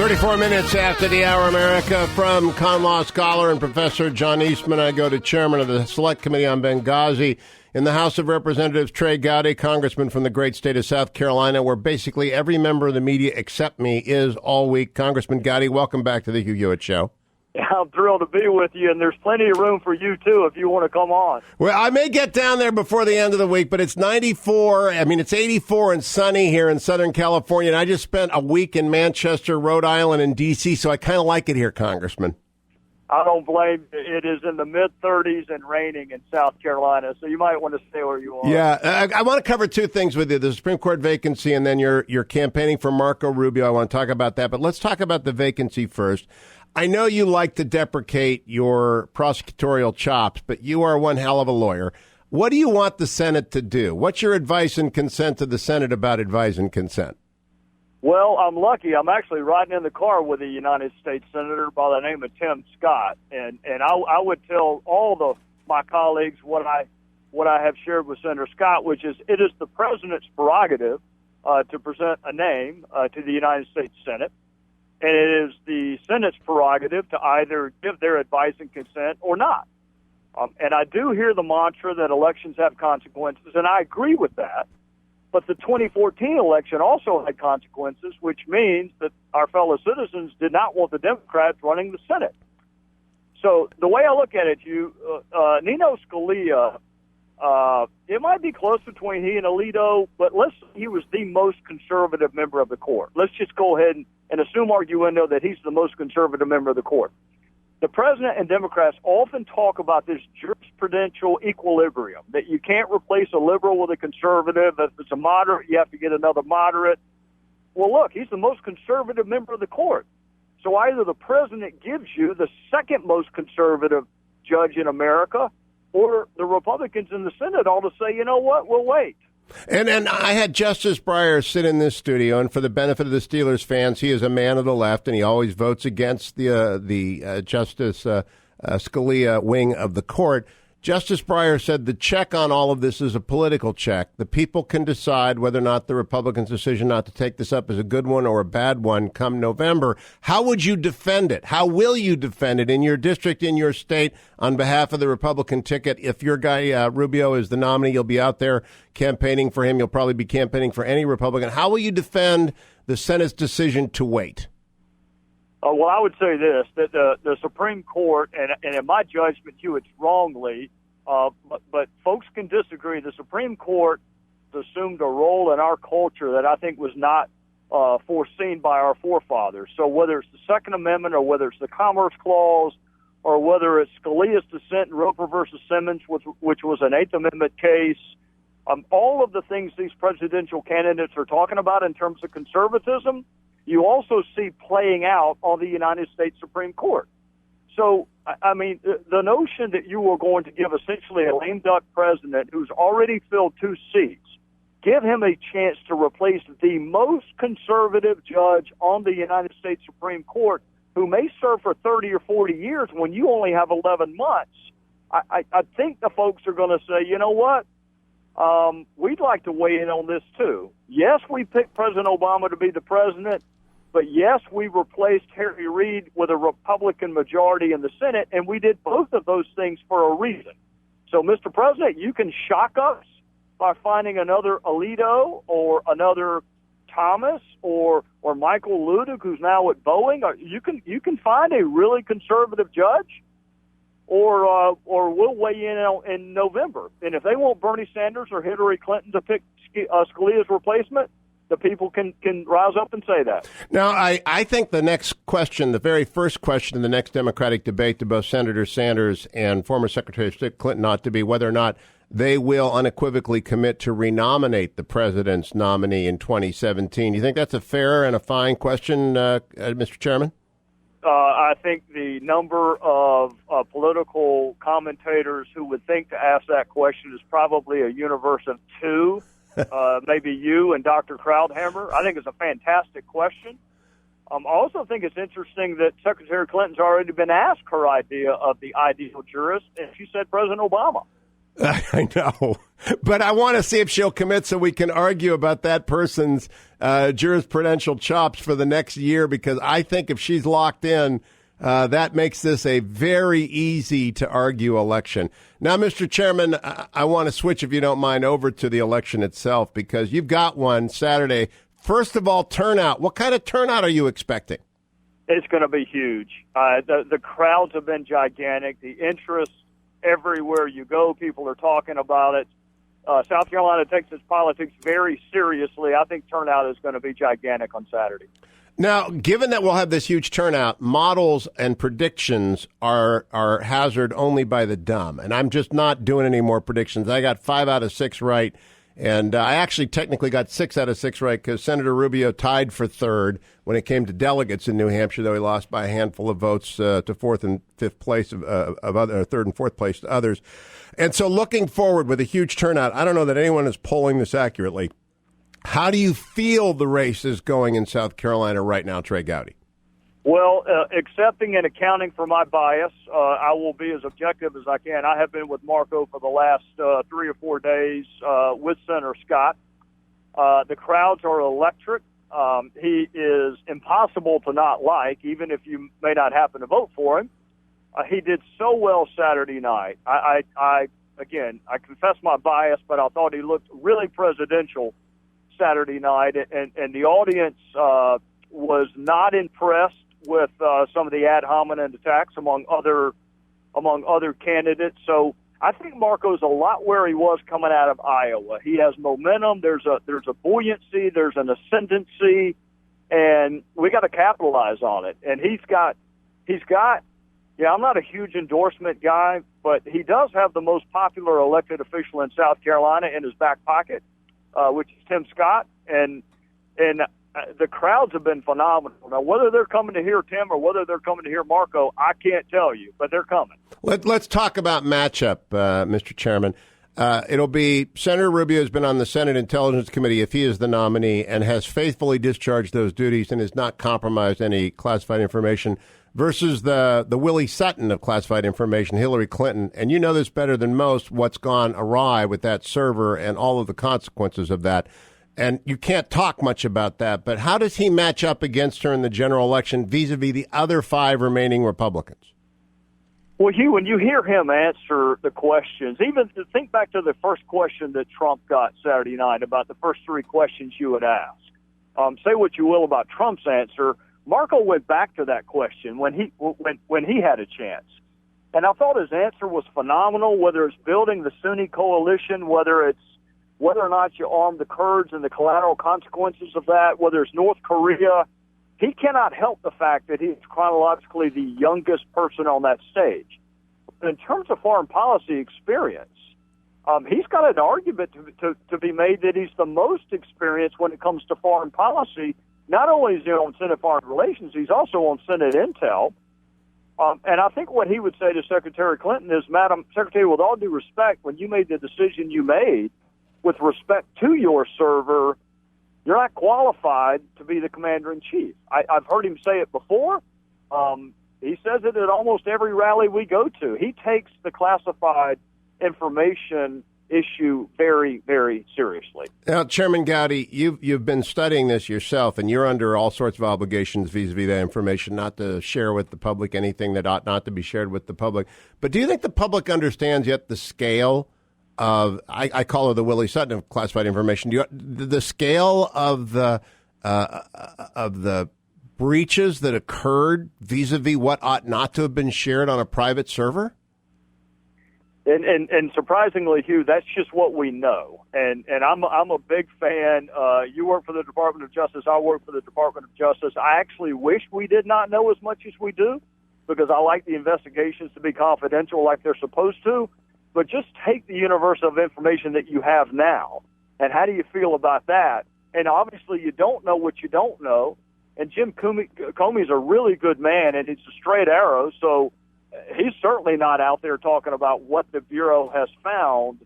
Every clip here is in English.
34 minutes after the hour, America. From con law scholar and Professor John Eastman, I go to Chairman of the Select Committee on Benghazi in the House of Representatives, Trey Gowdy, Congressman from the great state of South Carolina, where basically every member of the media except me is all week. Congressman Gowdy, welcome back to the Hugh Hewitt Show. Yeah, I'm thrilled to be with you, and there's plenty of room for you, too, if you want to come on. Well, I may get down there before the end of the week, but it's 94. I mean, it's 84 and sunny here in Southern California, and I just spent a week in Manchester, Rhode Island, and D.C., so I kind of like it here, Congressman. I don't blame you. It is in the mid-30s and raining in South Carolina, so you might want to stay where you are. Yeah, I want to cover two things with you, the Supreme Court vacancy and then you're campaigning for Marco Rubio. I want to talk about that, but let's talk about the vacancy first. I know you like to deprecate your prosecutorial chops, but you are one hell of a lawyer. What do you want the Senate to do? What's your advice and consent to the Senate about advice and consent? Well, I'm lucky. I'm actually riding in the car with a United States Senator by the name of Tim Scott, and I would tell all my colleagues what I have shared with Senator Scott, which is it is the president's prerogative to present a name to the United States Senate. And it is the Senate's prerogative to either give their advice and consent or not. And I do hear the mantra that elections have consequences, and I agree with that. But the 2014 election also had consequences, which means that our fellow citizens did not want the Democrats running the Senate. So the way I look at it, Nino Scalia, it might be close between he and Alito, but he was the most conservative member of the court. Let's just go ahead and assume arguendo that he's the most conservative member of the court. The president and Democrats often talk about this jurisprudential equilibrium, that you can't replace a liberal with a conservative. If it's a moderate, you have to get another moderate. Well, look, he's the most conservative member of the court. So either the president gives you the second most conservative judge in America, or the Republicans in the Senate ought to say, you know what, we'll wait. And I had Justice Breyer sit in this studio, and for the benefit of the Steelers fans, he is a man of the left, and he always votes against the Justice Scalia wing of the court. Justice Breyer said the check on all of this is a political check. The people can decide whether or not the Republicans' decision not to take this up is a good one or a bad one come November. How would you defend it? How will you defend it in your district, in your state, on behalf of the Republican ticket? If your guy Rubio is the nominee, you'll be out there campaigning for him. You'll probably be campaigning for any Republican. How will you defend the Senate's decision to wait? Well, I would say this, that the Supreme Court, and in my judgment, Hewitt's wrongly, but folks can disagree. The Supreme Court assumed a role in our culture that I think was not foreseen by our forefathers. So whether it's the Second Amendment or whether it's the Commerce Clause or whether it's Scalia's dissent in Roper versus Simmons, which was an Eighth Amendment case, all of the things these presidential candidates are talking about in terms of conservatism, you also see playing out on the United States Supreme Court. So, I mean, the notion that you are going to give essentially a lame duck president who's already filled 2 seats, give him a chance to replace the most conservative judge on the United States Supreme Court who may serve for 30 or 40 years when you only have 11 months, I think the folks are going to say, you know what? We'd like to weigh in on this, too. Yes, we picked President Obama to be the president, but yes, we replaced Harry Reid with a Republican majority in the Senate, and we did both of those things for a reason. So, Mr. President, you can shock us by finding another Alito or another Thomas or Michael Ludick, who's now at Boeing. You can find a really conservative judge, or we'll weigh in November. And if they want Bernie Sanders or Hillary Clinton to pick Scalia's replacement, the people can rise up and say that. Now, I think the next question, the very first question in the next Democratic debate to both Senator Sanders and former Secretary of State Clinton ought to be whether or not they will unequivocally commit to renominate the president's nominee in 2017. Do you think that's a fair and a fine question, Mr. Chairman? I think the number of political commentators who would think to ask that question is probably a universe of 2. Maybe you and Dr. Krauthammer. I think it's a fantastic question. I also think it's interesting that Secretary Clinton's already been asked her idea of the ideal jurist, and she said President Obama. I know, but I want to see if she'll commit so we can argue about that person's jurisprudential chops for the next year, because I think if she's locked in, that makes this a very easy to argue election. Now, Mr. Chairman, I want to switch, if you don't mind, over to the election itself, because you've got one Saturday. First of all, turnout. What kind of turnout are you expecting? It's going to be huge. The crowds have been gigantic. The interest everywhere you go, people are talking about it. South Carolina takes its politics very seriously. I think turnout is going to be gigantic on Saturday. Now, given that we'll have this huge turnout, models and predictions are hazarded only by the dumb. And I'm just not doing any more predictions. I got 5 out of 6 right. And I actually technically got 6 out of 6 right because Senator Rubio tied for third when it came to delegates in New Hampshire, though he lost by a handful of votes to fourth and fifth place of other, third and fourth place to others. And so looking forward with a huge turnout, I don't know that anyone is polling this accurately. How do you feel the race is going in South Carolina right now, Trey Gowdy? Well, accepting and accounting for my bias, I will be as objective as I can. I have been with Marco for the last 3 or 4 days with Senator Scott. The crowds are electric. He is impossible to not like, even if you may not happen to vote for him. He did so well Saturday night. I confess my bias, but I thought he looked really presidential Saturday night, and the audience was not impressed with some of the ad hominem attacks among other candidates. So I think Marco's a lot where he was coming out of Iowa. He has momentum. There's a buoyancy. There's an ascendancy, and we got to capitalize on it. And he's got. Yeah, I'm not a huge endorsement guy, but he does have the most popular elected official in South Carolina in his back pocket, which is Tim Scott, and the crowds have been phenomenal. Now, whether they're coming to hear Tim or whether they're coming to hear Marco, I can't tell you, but they're coming. Let's talk about matchup, Mr. Chairman. It'll be Senator Rubio has been on the Senate Intelligence Committee if he is the nominee and has faithfully discharged those duties and has not compromised any classified information versus the Willie Sutton of classified information, Hillary Clinton. And you know this better than most, what's gone awry with that server and all of the consequences of that. And you can't talk much about that, but how does he match up against her in the general election vis-a-vis the other 5 remaining Republicans? Well, Hugh, when you hear him answer the questions, even think back to the first question that Trump got Saturday night about the first 3 questions you had asked. Say what you will about Trump's answer. Marco went back to that question when he had a chance. And I thought his answer was phenomenal, whether it's building the Sunni coalition, whether or not you arm the Kurds and the collateral consequences of that, whether it's North Korea. He cannot help the fact that he's chronologically the youngest person on that stage. But in terms of foreign policy experience, he's got an argument to be made that he's the most experienced when it comes to foreign policy. Not only is he on Senate Foreign Relations, he's also on Senate Intel. And I think what he would say to Secretary Clinton is, Madam Secretary, with all due respect, when you made the decision you made with respect to your server, you're not qualified to be the commander-in-chief. I've heard him say it before. He says it at almost every rally we go to. He takes the classified information issue very, very seriously. Now, Chairman Gowdy, you've been studying this yourself, and you're under all sorts of obligations vis-a-vis that information, not to share with the public anything that ought not to be shared with the public. But do you think the public understands yet the scale of, I call her the Willie Sutton of classified information, the scale of the breaches that occurred vis-a-vis what ought not to have been shared on a private server? And surprisingly, Hugh, that's just what we know. And I'm a big fan. You work for the Department of Justice. I work for the Department of Justice. I actually wish we did not know as much as we do, because I like the investigations to be confidential like they're supposed to. But just take the universe of information that you have now, and how do you feel about that? And obviously, you don't know what you don't know. And Jim Comey's a really good man, and it's a straight arrow, so he's certainly not out there talking about what the Bureau has found.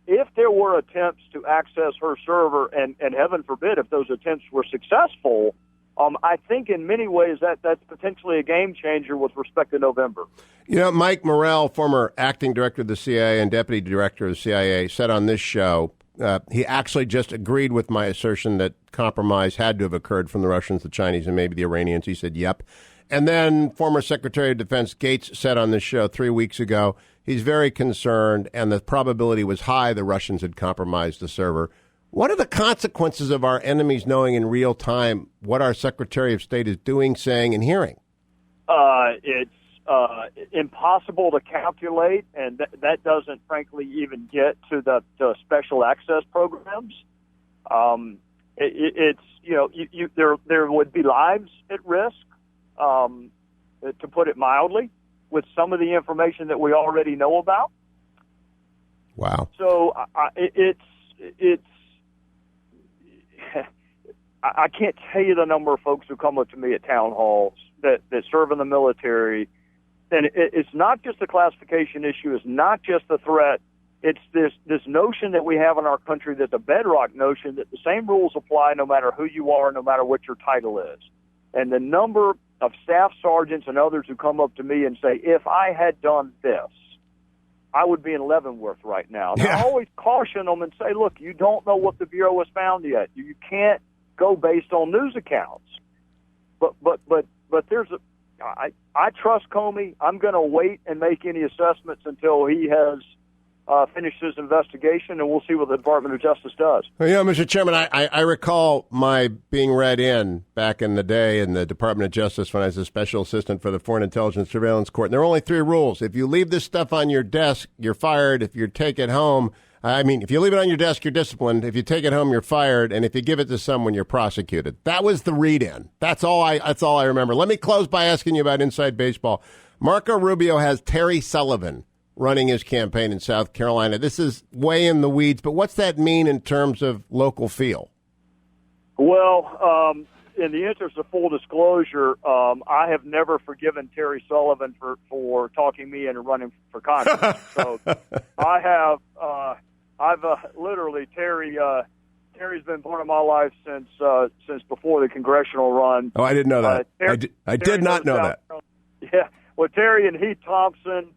If there were attempts to access her server, and heaven forbid if those attempts were successful, I think in many ways that's potentially a game changer with respect to November. You know, Mike Morrell, former acting director of the CIA and deputy director of the CIA, said on this show, he actually just agreed with my assertion that compromise had to have occurred from the Russians, the Chinese, and maybe the Iranians. He said, yep. And then former Secretary of Defense Gates said on this show 3 weeks ago, he's very concerned, and the probability was high the Russians had compromised the server. What are the consequences of our enemies knowing in real time what our Secretary of State is doing, saying, and hearing? It's impossible to calculate, and that doesn't, frankly, even get to the special access programs. It's there would be lives at risk, to put it mildly, with some of the information that we already know about. Wow. So I can't tell you the number of folks who come up to me at town halls that serve in the military. And it's not just a classification issue. It's not just a threat. It's this notion that we have in our country, that the bedrock notion that the same rules apply no matter who you are, no matter what your title is. And the number of staff sergeants and others who come up to me and say, if I had done this, I would be in Leavenworth right now. Yeah. I always caution them and say, look, you don't know what the Bureau has found yet. You can't go based on news accounts. But there's I trust Comey. I'm going to wait and make any assessments until he has finished his investigation, and we'll see what the Department of Justice does. Well, Mr. Chairman, I recall my being read in back in the day in the Department of Justice when I was a special assistant for the Foreign Intelligence Surveillance Court. And there are only 3 rules. If you leave this stuff on your desk, you're fired. If you take it home, if you leave it on your desk, you're disciplined. If you take it home, you're fired. And if you give it to someone, you're prosecuted. That was the read-in. That's all I remember. Let me close by asking you about inside baseball. Marco Rubio has Terry Sullivan running his campaign in South Carolina. This is way in the weeds, but what's that mean in terms of local feel? Well, in the interest of full disclosure, I have never forgiven Terry Sullivan for talking me into running for Congress. So I have, literally Terry's been part of my life since before the congressional run. Oh, I didn't know that. I did not know that. Yeah, well, Terry and Heath Thompson.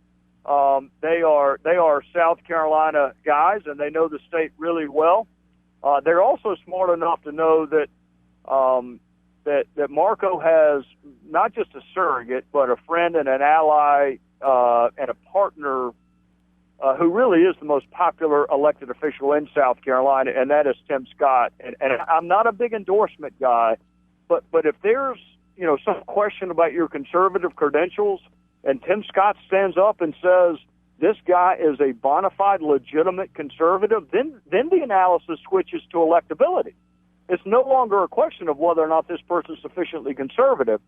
They are South Carolina guys, and they know the state really well. They're also smart enough to know that Marco has not just a surrogate, but a friend and an ally and a partner who really is the most popular elected official in South Carolina, and that is Tim Scott. And I'm not a big endorsement guy, but if there's some question about your conservative credentials, and Tim Scott stands up and says, this guy is a bona fide, legitimate conservative, then the analysis switches to electability. It's no longer a question of whether or not this person is sufficiently conservative.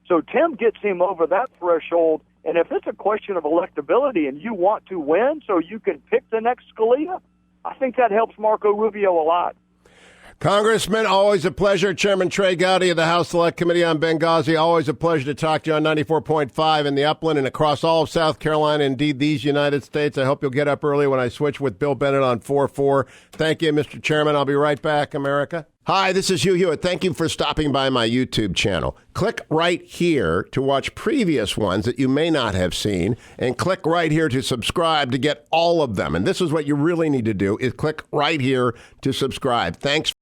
So Tim gets him over that threshold, and if it's a question of electability and you want to win so you can pick the next Scalia, I think that helps Marco Rubio a lot. Congressman, always a pleasure. Chairman Trey Gowdy of the House Select Committee on Benghazi, always a pleasure to talk to you on 94.5 in the Upland and across all of South Carolina, indeed these United States. I hope you'll get up early when I switch with Bill Bennett on 4-4. Thank you, Mr. Chairman. I'll be right back, America. Hi, this is Hugh Hewitt. Thank you for stopping by my YouTube channel. Click right here to watch previous ones that you may not have seen, and click right here to subscribe to get all of them. And this is what you really need to do, is click right here to subscribe. Thanks.